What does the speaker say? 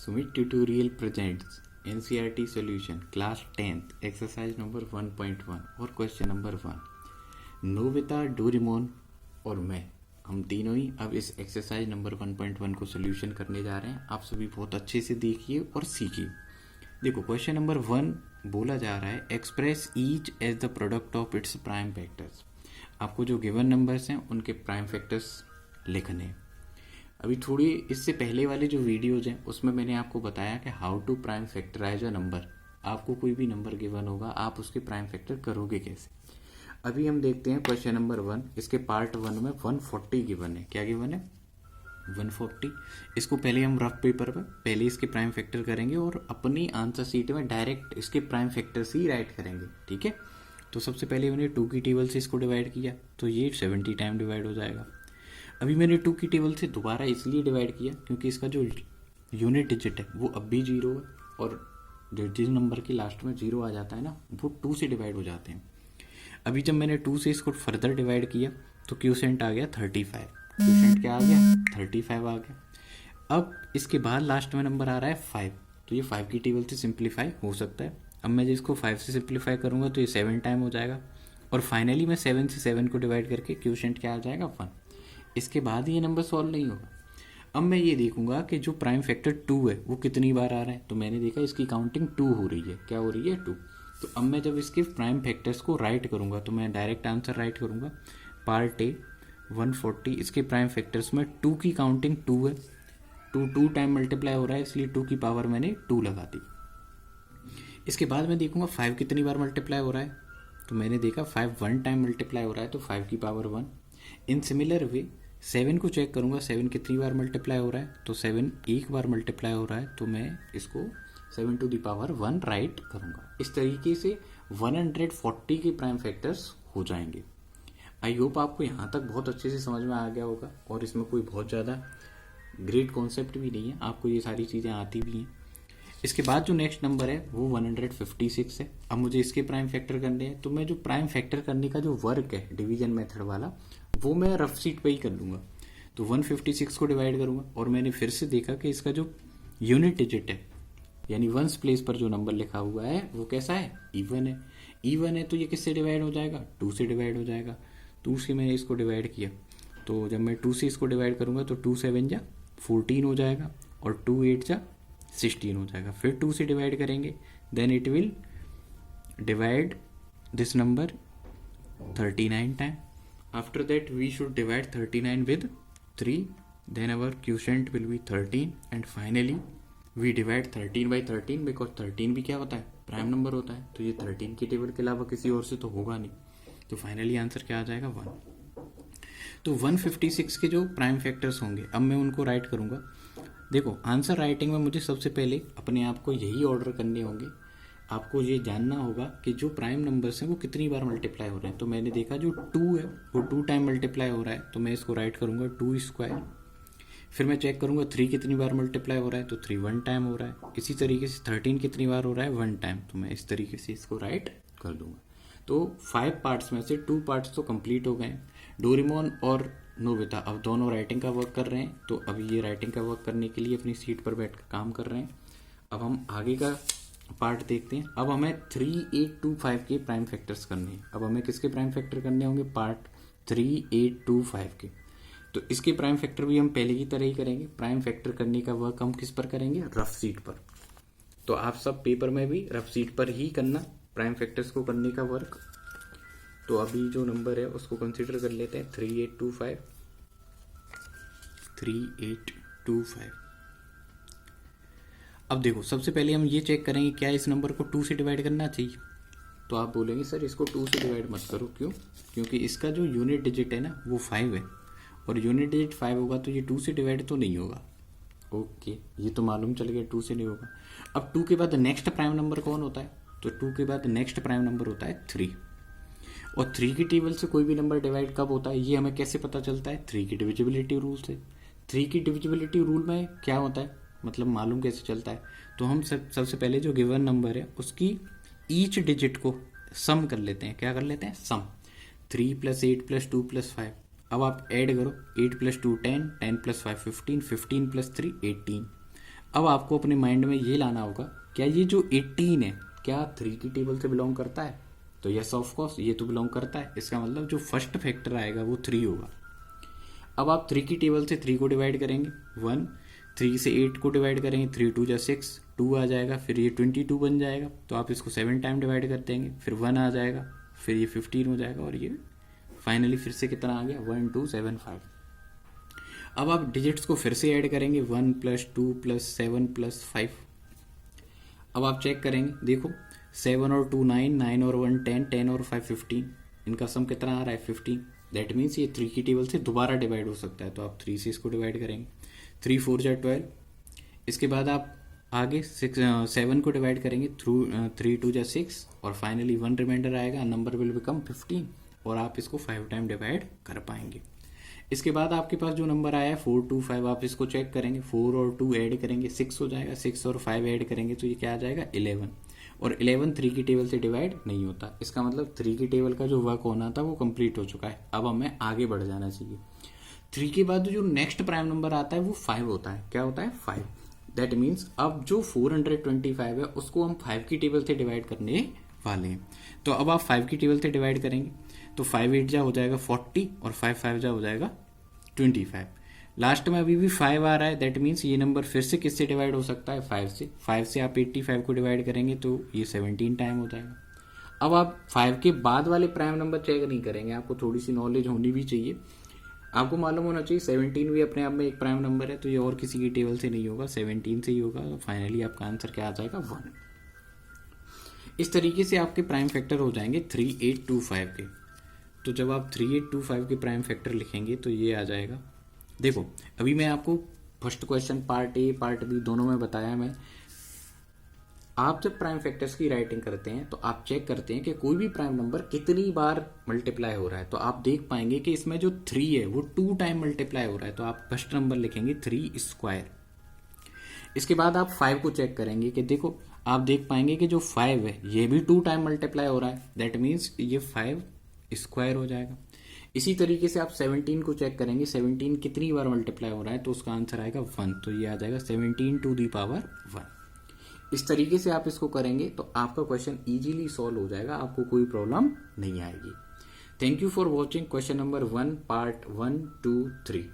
Sumit Tutorial presents NCERT solution class 10th exercise number 1.1 और question number 1। Nobita, Doraemon और मैं, हम तीनों ही अब इस एक्सरसाइज नंबर 1.1 को सोल्यूशन करने जा रहे हैं। आप सभी बहुत अच्छे से देखिए और सीखिए। देखो, क्वेश्चन नंबर 1 बोला जा रहा है express each as the product of its prime factors. आपको जो गिवन नंबर्स हैं उनके प्राइम फैक्टर्स लिखने हैं। अभी थोड़ी इससे पहले वाले जो वीडियोज हैं उसमें मैंने आपको बताया कि how to prime factorize a number. आपको कोई भी नंबर गिवन होगा, आप उसके प्राइम फैक्टर करोगे कैसे। अभी हम देखते हैं क्वेश्चन नंबर 1। इसके पार्ट 1 में 140 गिवन है। क्या गिवन है? 140। इसको पहले हम रफ पेपर पर पहले इसके प्राइम फैक्टर करेंगे और अपनी आंसर शीट में डायरेक्ट इसके प्राइम फैक्टर्स ही राइट करेंगे। ठीक है, तो सबसे पहले मैंने 2 की टेबल से इसको डिवाइड किया तो ये 70 टाइम डिवाइड हो जाएगा। अभी मैंने 2 की टेबल से दोबारा इसलिए डिवाइड किया क्योंकि इसका जो यूनिट डिजिट है वो अब भी 0 है और जो जिस नंबर के लास्ट में 0 आ जाता है ना वो 2 से डिवाइड हो जाते हैं। अभी जब मैंने 2 से इसको फर्दर डिवाइड किया तो क्यूसेंट आ गया 35। क्यूसेंट क्या आ गया? 35 आ गया। अब इसके बाद लास्ट में नंबर आ रहा है 5, तो ये 5 की टेबल से सिंप्लीफाई हो सकता है। अब मैं जिसको 5 से सिंप्लीफाई करूँगा तो ये 7 टाइम हो जाएगा और फाइनली मैं 7 से 7 को डिवाइड करके क्यूसेंट क्या आ जाएगा? 1। इसके बाद ये नंबर सॉल्व नहीं होगा। अब मैं ये देखूंगा कि जो प्राइम फैक्टर 2 है वो कितनी बार आ रहा है। तो मैंने देखा इसकी काउंटिंग 2 हो रही है। क्या हो रही है? 2। तो अब मैं जब इसके प्राइम फैक्टर्स को राइट करूंगा तो मैं डायरेक्ट आंसर राइट करूंगा। पार्ट ए 140, इसके प्राइम फैक्टर्स में 2 की काउंटिंग 2 है। 2 टाइम मल्टीप्लाई हो रहा है इसलिए 2 की पावर मैंने 2 लगा दी। इसके बाद मैं देखूंगा 5 कितनी बार मल्टीप्लाई हो रहा है। तो मैंने देखा 5 1 टाइम मल्टीप्लाई हो रहा है तो 5 की पावर 1। इन सिमिलर वे 7 को चेक करूंगा 7 कितनी बार मल्टीप्लाई हो रहा है। तो 7 एक बार मल्टीप्लाई हो रहा है तो मैं इसको 7 टू द पावर 1 राइट करूंगा। इस तरीके से 140 के प्राइम फैक्टर्स हो जाएंगे। आई होप आपको यहाँ तक बहुत अच्छे से समझ में आ गया होगा और इसमें कोई बहुत ज़्यादा ग्रेट कॉन्सेप्ट भी नहीं है, आपको ये सारी चीज़ें आती भी हैं। इसके बाद जो नेक्स्ट नंबर है वो 156 है। अब मुझे इसके प्राइम फैक्टर करने हैं तो मैं जो प्राइम फैक्टर करने का जो वर्क है डिवीजन मेथड वाला वो मैं रफ शीट पे ही कर लूँगा। तो 156 को डिवाइड करूँगा और मैंने फिर से देखा कि इसका जो यूनिट डिजिट है यानी वंस प्लेस पर जो नंबर लिखा हुआ है वो कैसा है? इवन है। इवन है तो ये किससे डिवाइड हो जाएगा? 2 से डिवाइड हो जाएगा। 2 से मैंने इसको डिवाइड किया तो जब मैं 2 से इसको डिवाइड करूँगा तो 2 7 जा 14 हो जाएगा और 2 8 जा 16 हो जाएगा। फिर 2 से डिवाइड करेंगे then it will divide this number 39 time. After that we should divide 39 with 3, then our quotient will be 13 and finally we divide 13 by 13 because 13 भी क्या होता है? प्राइम नंबर होता है। तो ये 13 की टेबल के अलावा किसी और से तो होगा नहीं। तो फाइनली आंसर क्या आ जाएगा? 1। तो 156 के जो प्राइम फैक्टर्स होंगे अब मैं उनको राइट करूँगा। देखो, आंसर राइटिंग में मुझे सबसे पहले अपने आप को यही ऑर्डर करने होंगे। आपको ये जानना होगा कि जो प्राइम नंबर्स हैं वो कितनी बार मल्टीप्लाई हो रहे हैं। तो मैंने देखा जो 2 है वो 2 टाइम मल्टीप्लाई हो रहा है तो मैं इसको राइट करूँगा 2 स्क्वायर। फिर मैं चेक करूँगा 3 कितनी बार मल्टीप्लाई हो रहा है तो 3 1 टाइम हो रहा है। इसी तरीके से 13 कितनी बार हो रहा है? 1 टाइम। तो मैं इस तरीके से इसको राइट कर दूंगा। तो 5 पार्ट्स में से 2 पार्ट्स तो कंप्लीट हो गए। डोरेमोन और नोबिता अब दोनों राइटिंग का वर्क कर रहे हैं। तो अभी ये राइटिंग का वर्क करने के लिए अपनी सीट पर बैठ कर काम कर रहे हैं। अब हम आगे का पार्ट देखते हैं। अब हमें 3825 के प्राइम फैक्टर्स करने हैं। अब हमें किसके प्राइम फैक्टर करने होंगे? पार्ट 3825 के। तो इसके प्राइम फैक्टर भी हम पहले की तरह ही करेंगे। प्राइम फैक्टर करने का वर्क हम किस पर करेंगे? रफ शीट पर। तो आप सब पेपर में भी रफ शीट पर ही करना प्राइम फैक्टर्स को करने का वर्क। तो अभी जो नंबर है उसको कंसिडर कर लेते हैं 3825। अब देखो, सबसे पहले हम ये चेक करेंगे क्या इस नंबर को 2 से डिवाइड करना चाहिए। तो आप बोलेंगे सर इसको 2 से डिवाइड मत करो। क्यों? क्योंकि इसका जो यूनिट डिजिट है ना वो 5 है और यूनिट डिजिट 5 होगा तो ये 2 से डिवाइड तो नहीं होगा। ओके, ये तो मालूम चल गया 2 से नहीं होगा। अब 2 के बाद नेक्स्ट प्राइम नंबर कौन होता है? तो 2 के बाद नेक्स्ट प्राइम नंबर होता है 3। और 3 की टेबल से कोई भी नंबर डिवाइड कब होता है ये हमें कैसे पता चलता है? 3 की डिविजिबिलिटी रूल से। 3 की डिविजिबिलिटी रूल में क्या होता है, मतलब मालूम कैसे चलता है? तो हम सबसे पहले जो गिवन नंबर है उसकी ईच डिजिट को सम कर लेते हैं। क्या कर लेते हैं? सम। 3 + 8 + 2 + 5। अब आप ऐड करो 8 + 2 10, 10 + 5 15, 15 + 3 18। अब आपको अपने माइंड में ये लाना होगा, क्या ये जो 18 है क्या 3 की टेबल से बिलोंग करता है? तो यस ऑफ कोर्स ये तो बिलोंग करता है। इसका मतलब जो फर्स्ट फैक्टर आएगा वो 3 होगा। अब आप 3 की टेबल से 3 को डिवाइड करेंगे 1, 3 से 8 को डिवाइड करेंगे 3 2 जा 6, 2 आ जाएगा, फिर ये 22 बन जाएगा, तो आप इसको 7 टाइम डिवाइड कर देंगे, फिर 1 आ जाएगा, फिर ये 15 हो जाएगा, और ये फाइनली फिर से कितना आ गया 1 2 7 5। अब आप डिजिट्स को फिर से ऐड करेंगे 1 + 2 + 7 + 5। अब आप चेक करेंगे, देखो 7 और 2 9, 9 और 1 10, 10 और 5 15, इनका सम कितना आ रहा है 15। दैट मीन्स ये 3 की टेबल से दोबारा डिवाइड हो सकता है, तो आप 3 से इसको डिवाइड करेंगे, 3 4 जा 12। इसके बाद आप आगे 7 को डिवाइड करेंगे थ्रू 3 2 जा 6, और फाइनली 1 रिमाइंडर आएगा, नंबर विल बिकम 15, और आप इसको 5 टाइम डिवाइड कर पाएंगे। इसके बाद आपके पास जो नंबर आया है 4 2 5, आप इसको चेक करेंगे, 4 और 2 ऐड करेंगे 6 हो जाएगा, 6 और 5 ऐड करेंगे तो ये क्या आ जाएगा 11, और 11 3 की टेबल से डिवाइड नहीं होता। इसका मतलब 3 की टेबल का जो वर्क होना था वो कंप्लीट हो चुका है। अब हमें आगे बढ़ जाना चाहिए। 3 के बाद जो नेक्स्ट प्राइम नंबर आता है वो 5 होता है। क्या होता है 5। दैट मीन्स अब जो 425 है उसको हम 5 की टेबल से डिवाइड करने वाले हैं। तो अब आप 5 की टेबल से डिवाइड करेंगे तो 5 8 जा हो जाएगा 40, और 5 5 जा हो जाएगा 25। लास्ट में अभी भी 5 आ रहा है, दैट मीन्स ये नंबर फिर से किससे डिवाइड हो सकता है 5 से। 5 से आप 85 को डिवाइड करेंगे तो ये 17 टाइम हो जाएगा। अब आप 5 के बाद वाले प्राइम नंबर चेक नहीं करेंगे, आपको थोड़ी सी नॉलेज होनी भी चाहिए। आपको मालूम होना चाहिए 17 भी अपने आप में एक प्राइम नंबर है, तो ये और किसी की टेबल से नहीं होगा, 17 से ही होगा। तो फाइनली आपका आंसर क्या आ जाएगा 1। इस तरीके से आपके प्राइम फैक्टर हो जाएंगे 3825 के। तो जब आप 3825 के प्राइम फैक्टर लिखेंगे तो ये आ जाएगा। देखो अभी मैं आपको first question part A part B दोनों में बताया मैं। आप जब प्राइम फैक्टर्स की राइटिंग करते हैं तो आप चेक करते हैं कि कोई भी प्राइम नंबर कितनी बार मल्टीप्लाई हो रहा है। तो आप देख पाएंगे कि इसमें जो 3 है वो 2 टाइम मल्टीप्लाई हो रहा है, तो आप फर्स्ट नंबर लिखेंगे 3 स्क्वायर। इसके बाद आप 5 को चेक करेंगे कि देखो आप देख पाएंगे कि जो 5 है ये भी 2 टाइम मल्टीप्लाई हो रहा है, दैट मीन्स ये 5 स्क्वायर हो जाएगा। इसी तरीके से आप 17 को चेक करेंगे, 17 कितनी बार मल्टीप्लाई हो रहा है, तो उसका आंसर आएगा 1, तो ये आ जाएगा 17 टू दी पावर 1। इस तरीके से आप इसको करेंगे तो आपका क्वेश्चन इजीली सॉल्व हो जाएगा, आपको कोई प्रॉब्लम नहीं आएगी। Thank you for watching question number 1 part 1 2 3।